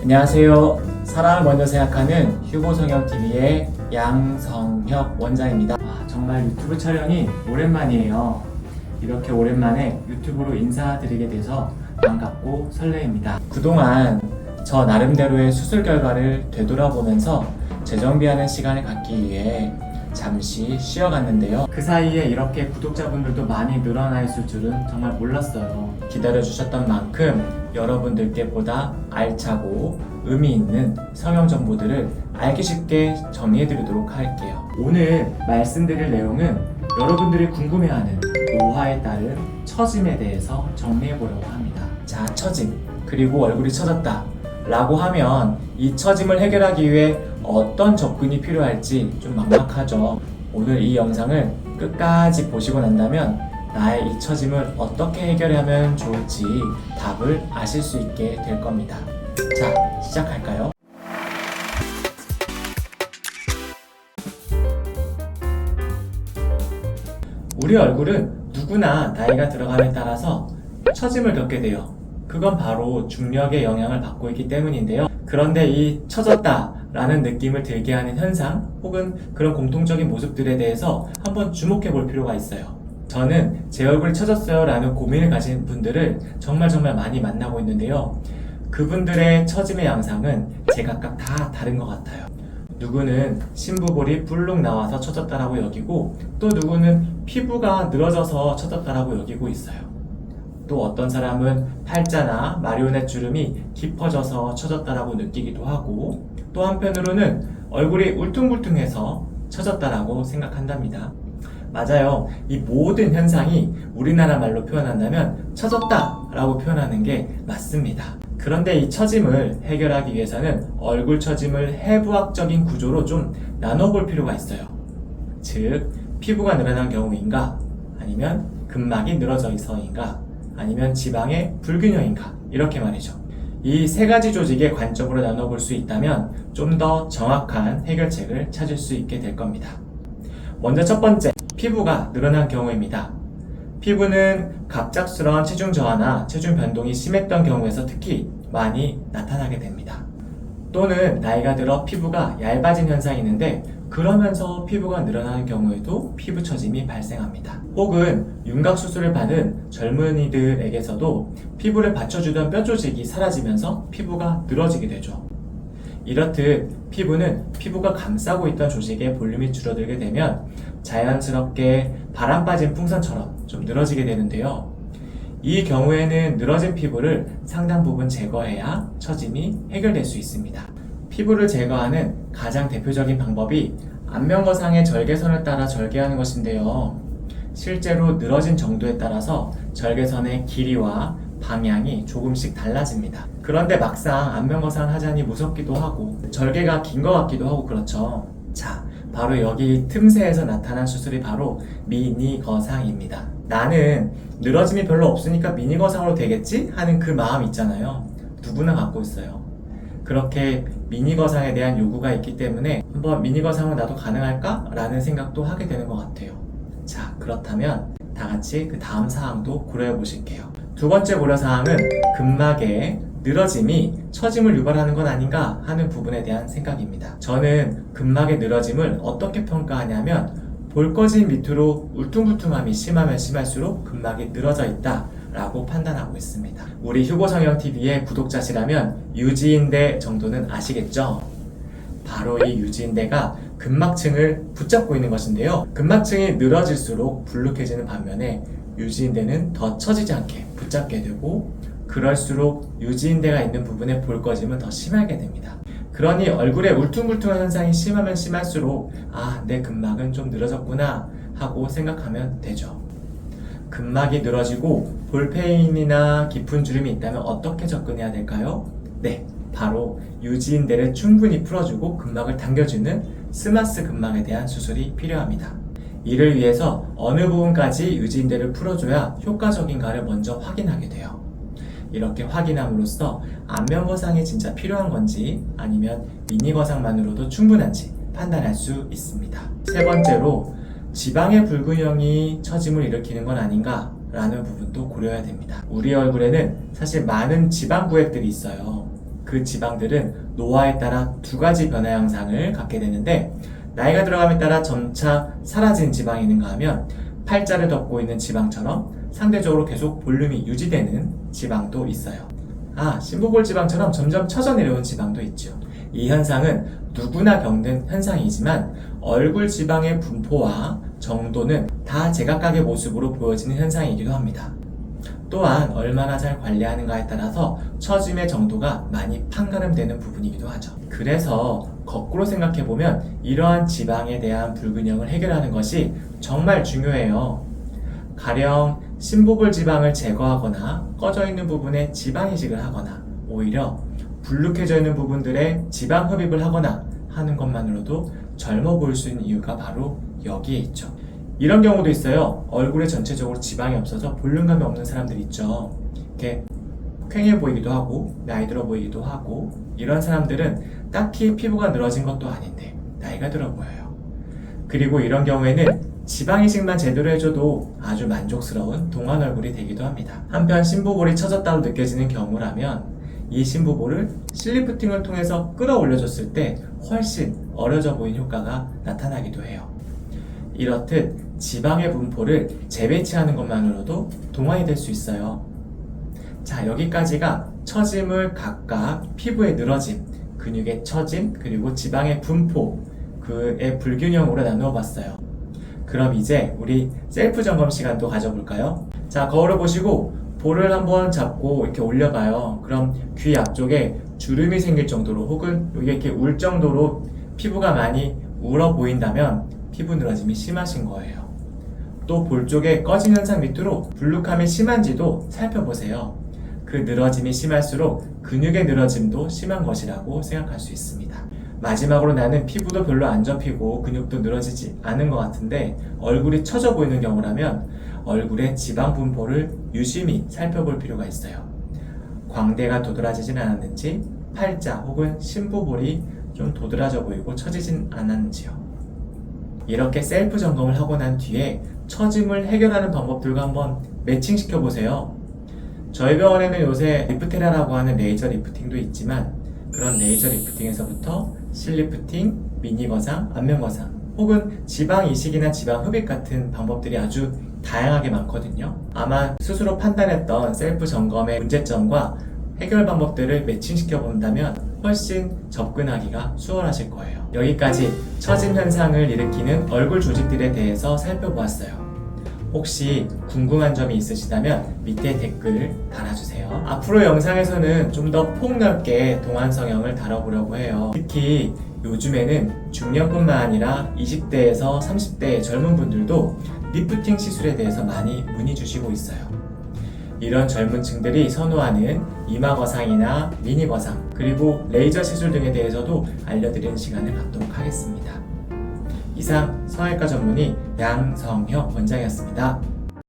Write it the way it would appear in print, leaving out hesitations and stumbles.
안녕하세요. 사람을 먼저 생각하는 휴고성형TV의 양성혁 원장입니다. 정말 유튜브 촬영이 오랜만이에요. 이렇게 오랜만에 유튜브로 인사드리게 돼서 반갑고 설레입니다. 그동안 저 나름대로의 수술 결과를 되돌아보면서 재정비하는 시간을 갖기 위해 잠시 쉬어갔는데요. 그 사이에 이렇게 구독자분들도 많이 늘어나 있을 줄은 정말 몰랐어요. 기다려주셨던 만큼 여러분들께 보다 알차고 의미 있는 성형 정보들을 알기 쉽게 정리해드리도록 할게요. 오늘 말씀드릴 내용은 여러분들이 궁금해하는 노화에 따른 처짐에 대해서 정리해보려고 합니다. 자, 처짐, 그리고 얼굴이 처졌다 라고 하면 이 처짐을 해결하기 위해 어떤 접근이 필요할지 좀 막막하죠. 오늘 이 영상을 끝까지 보시고 난다면 나의 이 처짐을 어떻게 해결하면 좋을지 답을 아실 수 있게 될 겁니다. 자, 시작할까요? 우리 얼굴은 누구나 나이가 들어감에 따라서 처짐을 겪게 돼요. 그건 바로 중력의 영향을 받고 있기 때문인데요. 그런데 이 처졌다 라는 느낌을 들게 하는 현상 혹은 그런 공통적인 모습들에 대해서 한번 주목해 볼 필요가 있어요. 저는 제 얼굴이 처졌어요 라는 고민을 가진 분들을 정말 많이 만나고 있는데요. 그분들의 처짐의 양상은 제각각 다 다른 것 같아요. 누구는 심부볼이 불룩 나와서 처졌다라고 여기고, 또 누구는 피부가 늘어져서 처졌다라고 여기고 있어요. 또 어떤 사람은 팔자나 마리오넷 주름이 깊어져서 처졌다라고 느끼기도 하고, 또 한편으로는 얼굴이 울퉁불퉁해서 처졌다라고 생각한답니다. 맞아요. 이 모든 현상이 우리나라 말로 표현한다면 처졌다 라고 표현하는 게 맞습니다. 그런데 이 처짐을 해결하기 위해서는 얼굴 처짐을 해부학적인 구조로 좀 나눠볼 필요가 있어요. 즉, 피부가 늘어난 경우인가, 아니면 근막이 늘어져 있어인가, 아니면 지방의 불균형인가, 이렇게 말이죠. 이 세 가지 조직의 관점으로 나눠볼 수 있다면 좀 더 정확한 해결책을 찾을 수 있게 될 겁니다. 먼저 첫 번째, 피부가 늘어난 경우입니다. 피부는 갑작스러운 체중 저하나 체중 변동이 심했던 경우에서 특히 많이 나타나게 됩니다. 또는 나이가 들어 피부가 얇아진 현상이 있는데 그러면서 피부가 늘어나는 경우에도 피부 처짐이 발생합니다. 혹은 윤곽 수술을 받은 젊은이들에게서도 피부를 받쳐주던 뼈 조직이 사라지면서 피부가 늘어지게 되죠. 이렇듯 피부는 피부가 감싸고 있던 조직의 볼륨이 줄어들게 되면 자연스럽게 바람 빠진 풍선처럼 좀 늘어지게 되는데요. 이 경우에는 늘어진 피부를 상당 부분 제거해야 처짐이 해결될 수 있습니다. 피부를 제거하는 가장 대표적인 방법이 안면거상의 절개선을 따라 절개하는 것인데요. 실제로 늘어진 정도에 따라서 절개선의 길이와 방향이 조금씩 달라집니다. 그런데 막상 안면거상을 하자니 무섭기도 하고 절개가 긴 것 같기도 하고 그렇죠. 자, 바로 여기 틈새에서 나타난 수술이 바로 미니거상입니다. 나는 늘어짐이 별로 없으니까 미니거상으로 되겠지? 하는 그 마음 있잖아요. 누구나 갖고 있어요. 그렇게 미니거상에 대한 요구가 있기 때문에 한번 미니거상은 나도 가능할까? 라는 생각도 하게 되는 것 같아요. 자, 그렇다면 다 같이 그 다음 사항도 고려해 보실게요. 두 번째 고려사항은 근막의 늘어짐이 처짐을 유발하는 건 아닌가 하는 부분에 대한 생각입니다. 저는 근막의 늘어짐을 어떻게 평가하냐면 볼거진 밑으로 울퉁불퉁함이 심하면 심할수록 근막이 늘어져 있다 라고 판단하고 있습니다. 우리 휴고성형TV의 구독자시라면 유지인대 정도는 아시겠죠? 바로 이 유지인대가 근막층을 붙잡고 있는 것인데요. 근막층이 늘어질수록 불룩해지는 반면에 유지인대는 더 처지지 않게 붙잡게 되고, 그럴수록 유지인대가 있는 부분에 볼거짐은 더 심하게 됩니다. 그러니 얼굴에 울퉁불퉁한 현상이 심하면 심할수록 내 근막은 좀 늘어졌구나 하고 생각하면 되죠. 근막이 늘어지고 볼페인이나 깊은 주름이 있다면 어떻게 접근해야 될까요? 네, 바로 유지인대를 충분히 풀어주고 근막을 당겨주는 스마스 근막에 대한 수술이 필요합니다. 이를 위해서 어느 부분까지 유지인대를 풀어줘야 효과적인가를 먼저 확인하게 돼요. 이렇게 확인함으로써 안면거상이 진짜 필요한 건지 아니면 미니거상만으로도 충분한지 판단할 수 있습니다. 세 번째로, 지방의 불균형이 처짐을 일으키는 건 아닌가 라는 부분도 고려해야 됩니다. 우리 얼굴에는 사실 많은 지방구획들이 있어요. 그 지방들은 노화에 따라 두 가지 변화 양상을 갖게 되는데, 나이가 들어감에 따라 점차 사라진 지방이 있는가 하면 팔자를 덮고 있는 지방처럼 상대적으로 계속 볼륨이 유지되는 지방도 있어요. 심부볼 지방처럼 점점 처져 내려온 지방도 있죠. 이 현상은 누구나 겪는 현상이지만 얼굴 지방의 분포와 정도는 다 제각각의 모습으로 보여지는 현상이기도 합니다. 또한 얼마나 잘 관리하는가에 따라서 처짐의 정도가 많이 판가름되는 부분이기도 하죠. 그래서 거꾸로 생각해보면 이러한 지방에 대한 불균형을 해결하는 것이 정말 중요해요. 가령 심부볼 지방을 제거하거나 꺼져 있는 부분에 지방 이식을 하거나 오히려 불룩해져 있는 부분들에 지방 흡입을 하거나 하는 것만으로도 젊어 보일 수 있는 이유가 바로 여기에 있죠. 이런 경우도 있어요. 얼굴에 전체적으로 지방이 없어서 볼륨감이 없는 사람들 있죠. 이렇게 퀭해 보이기도 하고 나이 들어 보이기도 하고, 이런 사람들은 딱히 피부가 늘어진 것도 아닌데 나이가 들어 보여요. 그리고 이런 경우에는 지방 이식만 제대로 해줘도 아주 만족스러운 동안 얼굴이 되기도 합니다. 한편 심부볼이 처졌다고 느껴지는 경우라면 이 심부볼을 실리프팅을 통해서 끌어올려줬을 때 훨씬 어려져 보이는 효과가 나타나기도 해요. 이렇듯 지방의 분포를 재배치하는 것만으로도 동안이 될 수 있어요. 자, 여기까지가 처짐을 각각 피부의 늘어짐, 근육의 처짐, 그리고 지방의 분포, 그의 불균형으로 나누어 봤어요. 그럼 이제 우리 셀프 점검 시간도 가져볼까요? 자, 거울을 보시고 볼을 한번 잡고 이렇게 올려봐요. 그럼 귀 앞쪽에 주름이 생길 정도로 혹은 여기 이렇게 울 정도로 피부가 많이 울어 보인다면 피부 늘어짐이 심하신 거예요. 또 볼 쪽에 꺼진 현상 밑으로 불룩함이 심한지도 살펴보세요. 그 늘어짐이 심할수록 근육의 늘어짐도 심한 것이라고 생각할 수 있습니다. 마지막으로 나는 피부도 별로 안 접히고 근육도 늘어지지 않은 것 같은데 얼굴이 처져 보이는 경우라면 얼굴의 지방 분포를 유심히 살펴볼 필요가 있어요. 광대가 도드라지진 않았는지, 팔자 혹은 심부볼이 좀 도드라져 보이고 처지진 않았는지요. 이렇게 셀프 점검을 하고 난 뒤에 처짐을 해결하는 방법들과 한번 매칭시켜 보세요. 저희 병원에는 요새 리프테라라고 하는 레이저 리프팅도 있지만, 그런 레이저 리프팅에서부터 실리프팅, 미니 거상, 안면 거상, 혹은 지방 이식이나 지방 흡입 같은 방법들이 아주 다양하게 많거든요. 아마 스스로 판단했던 셀프 점검의 문제점과 해결 방법들을 매칭시켜 본다면 훨씬 접근하기가 수월하실 거예요. 여기까지 처짐 현상을 일으키는 얼굴 조직들에 대해서 살펴보았어요. 혹시 궁금한 점이 있으시다면 밑에 댓글 달아주세요. 앞으로 영상에서는 좀 더 폭넓게 동안 성형을 다뤄보려고 해요. 특히 요즘에는 중년뿐만 아니라 20대에서 30대의 젊은 분들도 리프팅 시술에 대해서 많이 문의 주시고 있어요. 이런 젊은 층들이 선호하는 이마 거상이나 미니 거상, 그리고 레이저 시술 등에 대해서도 알려드리는 시간을 갖도록 하겠습니다. 이상 성형외과 전문의 양성혁 원장이었습니다.